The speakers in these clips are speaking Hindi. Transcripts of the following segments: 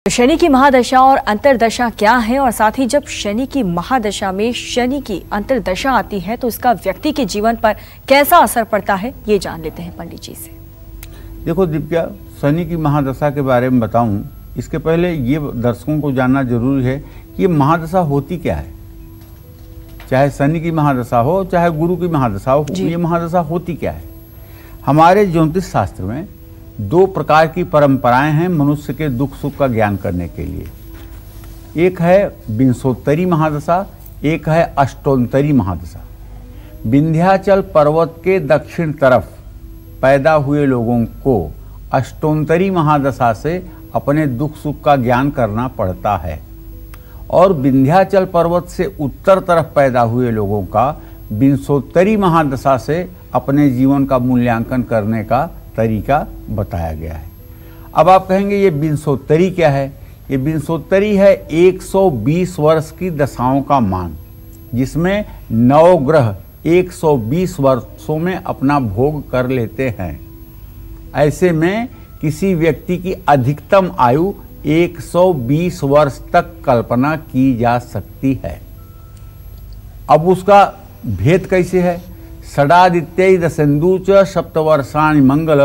शनि की महादशा और अंतर्दशा क्या है और साथ ही जब शनि की महादशा में शनि की अंतर्दशा आती है तो इसका व्यक्ति के जीवन पर कैसा असर पड़ता है, ये जान लेते हैं पंडित जी से। देखो दिव्या, शनि की महादशा के बारे में बताऊं इसके पहले ये दर्शकों को जानना जरूरी है कि ये महादशा होती क्या है। चाहे शनि की महादशा हो चाहे गुरु की महादशा हो, ये महादशा होती क्या है। हमारे ज्योतिष शास्त्र में दो प्रकार की परंपराएं हैं मनुष्य के दुख सुख का ज्ञान करने के लिए। एक है विंशोत्तरी महादशा, एक है अष्टोत्तरी महादशा। विंध्याचल पर्वत के दक्षिण तरफ पैदा हुए लोगों को अष्टोत्तरी महादशा से अपने दुख सुख का ज्ञान करना पड़ता है और विंध्याचल पर्वत से उत्तर तरफ पैदा हुए लोगों का विंशोत्तरी महादशा से अपने जीवन का मूल्यांकन करने का तरीका बताया गया है। अब आप कहेंगे ये विंशोत्तरी क्या है। ये विंशोत्तरी है 120 वर्ष की दशाओं का मान, जिसमें 9 ग्रह 120 वर्षों में अपना भोग कर लेते हैं। ऐसे में किसी व्यक्ति की अधिकतम आयु 120 वर्ष तक कल्पना की जा सकती है। अब उसका भेद कैसे है। षडादित्यै दशेन्दु च सप्तवर्षाणि मंगल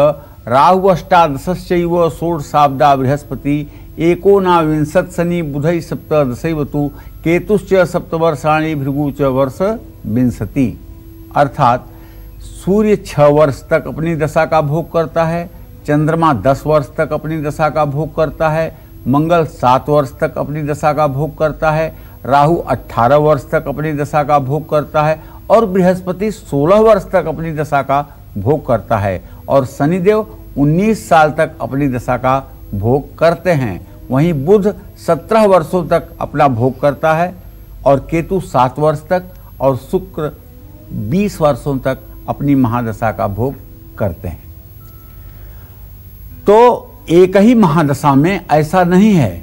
राहु अष्टादशश्चैव षोडशाब्दा बृहस्पति एकोनाविंशत् शनि बुधै सप्तदशैवतु केतुश्च सप्तवर्षाणि भृगु च वर्ष विंशति। अर्थात सूर्य 6 वर्ष तक अपनी दशा का भोग करता है, चंद्रमा 10 वर्ष तक अपनी दशा का भोग करता है, मंगल 7 वर्ष तक अपनी दशा का भोग करता है, राहु 18 वर्ष तक अपनी दशा का भोग करता है और बृहस्पति 16 वर्ष तक अपनी दशा का भोग करता है और शनिदेव 19 साल तक अपनी दशा का भोग करते हैं। वहीं बुध 17 वर्षों तक अपना भोग करता है और केतु 7 वर्ष तक और शुक्र 20 वर्षों तक अपनी महादशा का भोग करते हैं। तो एक ही महादशा में ऐसा नहीं है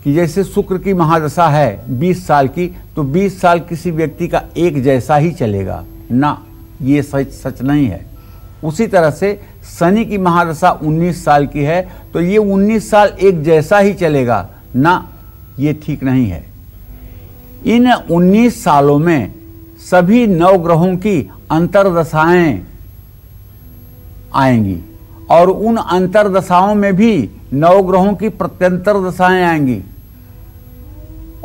कि जैसे शुक्र की महादशा है 20 साल की तो 20 साल किसी व्यक्ति का एक जैसा ही चलेगा ना, ये सच नहीं है। उसी तरह से शनि की महादशा 19 साल की है तो ये 19 साल एक जैसा ही चलेगा ना, ये ठीक नहीं है। इन 19 सालों में सभी 9 ग्रहों की अंतर्दशाएं आएंगी और उन अंतर्दशाओं में भी 9 ग्रहों की प्रत्यंतर दशाएं आएंगी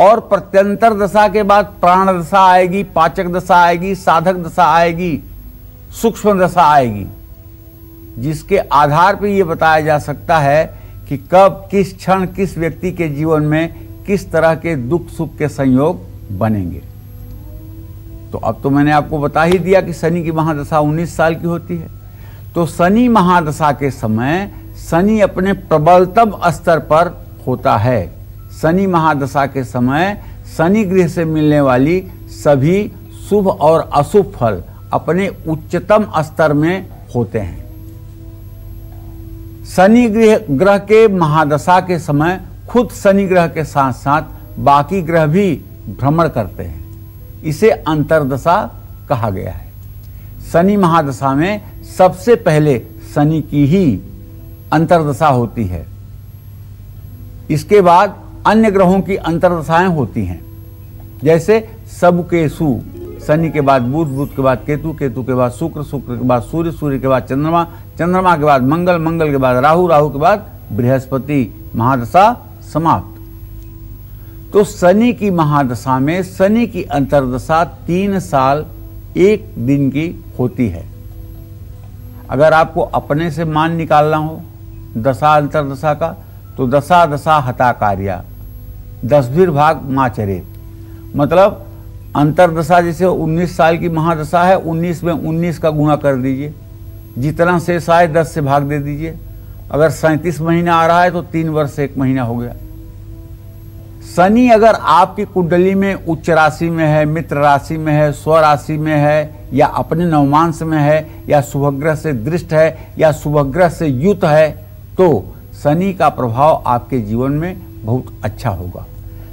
और प्रत्यंतर दशा के बाद प्राण दशा आएगी, पाचक दशा आएगी, साधक दशा आएगी, सूक्ष्म दशा आएगी, जिसके आधार पर यह बताया जा सकता है कि कब किस क्षण किस व्यक्ति के जीवन में किस तरह के दुख सुख के संयोग बनेंगे। तो अब तो मैंने आपको बता ही दिया कि शनि की महादशा 19 साल की होती है। तो शनि महादशा के समय शनि अपने प्रबलतम स्तर पर होता है। शनि महादशा के समय शनि ग्रह से मिलने वाली सभी शुभ और अशुभ फल अपने उच्चतम स्तर में होते हैं। शनि ग्रह के महादशा के समय खुद शनि ग्रह के साथ साथ बाकी ग्रह भी भ्रमण करते हैं। इसे अंतर्दशा कहा गया है। शनि महादशा में सबसे पहले शनि की ही अंतर्दशा होती है। इसके बाद अन्य ग्रहों की अंतर्दशाएं होती हैं, जैसे सबकेशु, शनि के बाद बुध, बुध के बाद केतु, केतु के बाद शुक्र, शुक्र के बाद सूर्य, सूर्य के बाद चंद्रमा, चंद्रमा के बाद मंगल, मंगल के बाद राहु, राहु के बाद बृहस्पति। महादशा समाप्त। तो शनि की महादशा में शनि की अंतर्दशा 3 साल 1 दिन की होती है। अगर आपको अपने से मान निकालना हो दशा अंतर्दशा का तो दशा दशा हता कार्या 10 भाग माचरेत, मतलब अंतर्दशा जैसे 19 साल की महादशा है, 19 में 19 का गुणा कर दीजिए, जितना शेष आए 10 से भाग दे दीजिए। अगर 37 महीना आ रहा है तो 3 वर्ष से 1 महीना हो गया। शनि अगर आपकी कुंडली में उच्च राशि में है, मित्र राशि में है, स्व राशि में है या अपने नवमांश में है या शुभग्रह से दृष्ट है या शुभग्रह से युत है तो शनि का प्रभाव आपके जीवन में बहुत अच्छा होगा।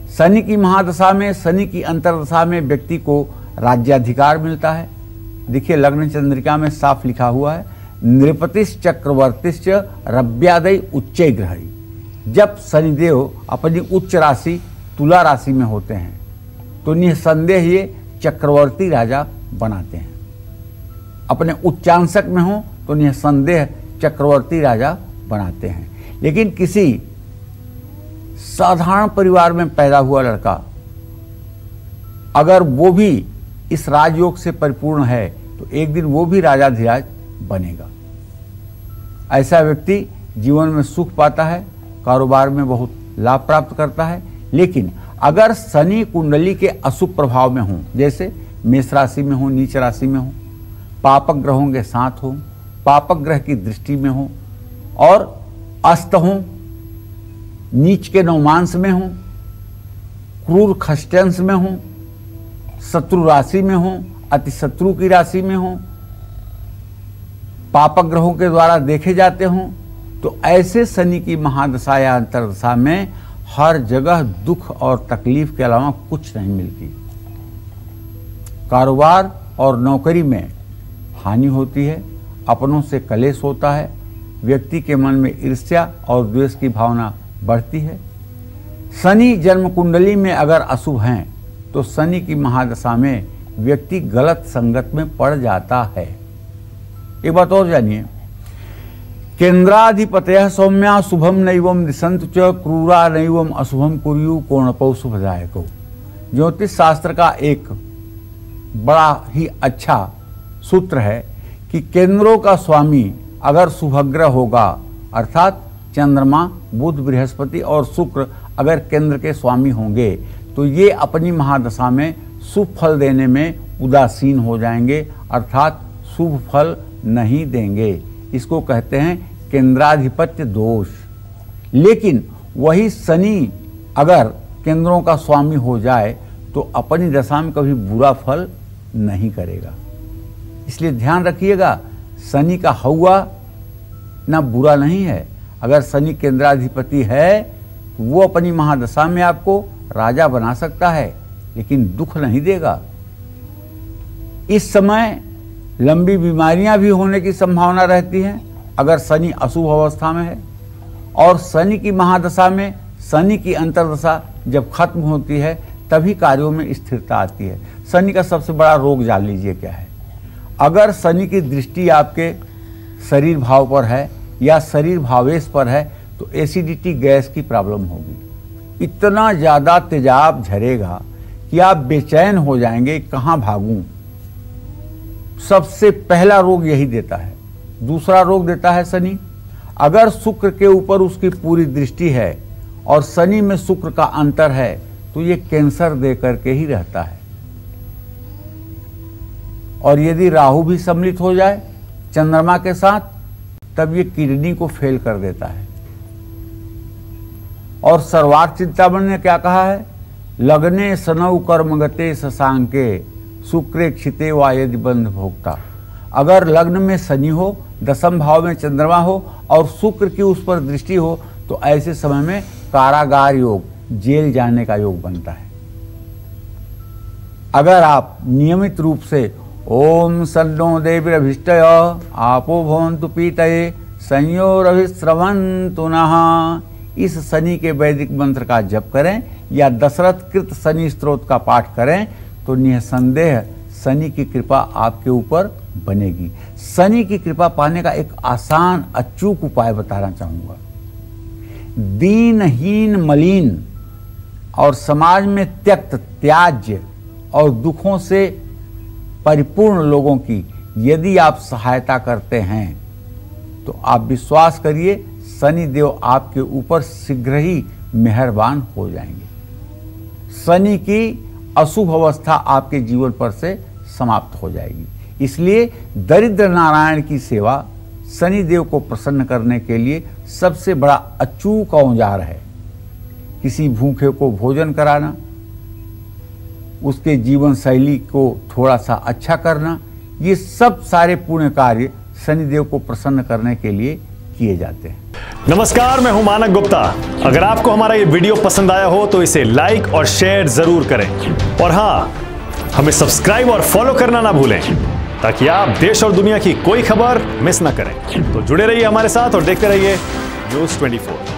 शनि की महादशा में, शनि की अंतर्दशा में व्यक्ति को राज्याधिकार मिलता है। देखिए लग्न चंद्रिका में साफ लिखा हुआ है, नृपतिश्च चक्रवर्तिश्च रव्यादय उच्चै ग्रहई, जब शनिदेव अपनी उच्च राशि तुला राशि में होते हैं तो निसंदेह ये चक्रवर्ती राजा बनाते हैं। अपने उच्चांशक में हो तो निसंदेह चक्रवर्ती राजा बनाते हैं। लेकिन किसी साधारण परिवार में पैदा हुआ लड़का अगर वो भी इस राजयोग से परिपूर्ण है तो एक दिन वो भी राजाधिराज बनेगा। ऐसा व्यक्ति जीवन में सुख पाता है, कारोबार में बहुत लाभ प्राप्त करता है। लेकिन अगर शनि कुंडली के अशुभ प्रभाव में हो, जैसे मेष राशि में हो, नीच राशि में हो, पापक ग्रहों के साथ हो, पापक ग्रह की दृष्टि में हो और अस्त हो, नीच के नवमांश में हो, क्रूर खष्टंश में हो, शत्रु राशि में हो, अति शत्रु की राशि में हो, पापक ग्रहों के द्वारा देखे जाते हों, तो ऐसे शनि की महादशा या अंतर्दशा में हर जगह दुख और तकलीफ के अलावा कुछ नहीं मिलती। कारोबार और नौकरी में हानि होती है, अपनों से कलेश होता है, व्यक्ति के मन में ईर्ष्या और द्वेष की भावना बढ़ती है। शनि जन्म कुंडली में अगर अशुभ हैं तो शनि की महादशा में व्यक्ति गलत संगत में पड़ जाता है। एक बात और जानिए, केंद्राधिपतयः सौम्या शुभम नैवम दिशन्तु च क्रूरा नैवम अशुभम कुर्यु कोणपौ शुभदायको। ज्योतिष शास्त्र का एक बड़ा ही अच्छा सूत्र है कि केंद्रों का स्वामी अगर शुभग्रह होगा, अर्थात चंद्रमा, बुध, बृहस्पति और शुक्र अगर केंद्र के स्वामी होंगे तो ये अपनी महादशा में शुभ फल देने में उदासीन हो जाएंगे, अर्थात शुभ फल नहीं देंगे। इसको कहते हैं केंद्राधिपत्य दोष। लेकिन वही शनि अगर केंद्रों का स्वामी हो जाए तो अपनी दशा में कभी बुरा फल नहीं करेगा। इसलिए ध्यान रखिएगा, शनि का हौवा ना बुरा नहीं है। अगर शनि केंद्राधिपति है तो वो अपनी महादशा में आपको राजा बना सकता है, लेकिन दुख नहीं देगा। इस समय लंबी बीमारियां भी होने की संभावना रहती है अगर शनि अशुभ अवस्था में है। और शनि की महादशा में शनि की अंतर्दशा जब खत्म होती है तभी कार्यों में स्थिरता आती है। शनि का सबसे बड़ा रोग जान लीजिए क्या है। अगर शनि की दृष्टि आपके शरीर भाव पर है या शरीर भावेश पर है तो एसिडिटी गैस की प्रॉब्लम होगी। इतना ज़्यादा तेजाब झरेगा कि आप बेचैन हो जाएंगे, कहाँ भागूं। सबसे पहला रोग यही देता है। दूसरा रोग देता है शनि। अगर शुक्र के ऊपर उसकी पूरी दृष्टि है और शनि में शुक्र का अंतर है तो ये कैंसर दे करके ही रहता है। और यदि राहु भी सम्मिलित हो जाए चंद्रमा के साथ तब ये किडनी को फेल कर देता है। और सर्वार्थ चिंतामणि ने क्या कहा है, लग्ने सनौ कर्मगते शशांके शुक्रे क्षिते वा यदि बंध भोक्ता। अगर लग्न में शनि हो, दशम भाव में चंद्रमा हो और शुक्र की उस पर दृष्टि हो तो ऐसे समय में कारागार योग, जेल जाने का योग बनता है। अगर आप नियमित रूप से ओम सन्नो देवीरभीष्टय आपो भवन्तु पीतये संयोरभिस्रवन्तु नः, इस शनि के वैदिक मंत्र का जप करें या दशरथ कृत शनि स्तोत्र का पाठ करें तो निसंदेह शनि की कृपा आपके ऊपर बनेगी। शनि की कृपा पाने का एक आसान अचूक उपाय बताना चाहूंगा। दीनहीन, मलिन और समाज में त्यक्त, त्याज्य और दुखों से परिपूर्ण लोगों की यदि आप सहायता करते हैं तो आप विश्वास करिए शनि देव आपके ऊपर शीघ्र ही मेहरबान हो जाएंगे। शनि की अशुभ अवस्था आपके जीवन पर से समाप्त हो जाएगी। इसलिए दरिद्र नारायण की सेवा शनि देव को प्रसन्न करने के लिए सबसे बड़ा अचूक औजार है। किसी भूखे को भोजन कराना, उसके जीवन शैली को थोड़ा सा अच्छा करना, ये सब सारे पुण्य कार्य शनिदेव को प्रसन्न करने के लिए किए जाते हैं। नमस्कार, मैं हूं मानक गुप्ता। अगर आपको हमारा ये वीडियो पसंद आया हो तो इसे लाइक और शेयर जरूर करें और हाँ, हमें सब्सक्राइब और फॉलो करना ना भूलें ताकि आप देश और दुनिया की कोई खबर मिस ना करें। तो जुड़े रहिए हमारे साथ और देखते रहिए न्यूज़ 24।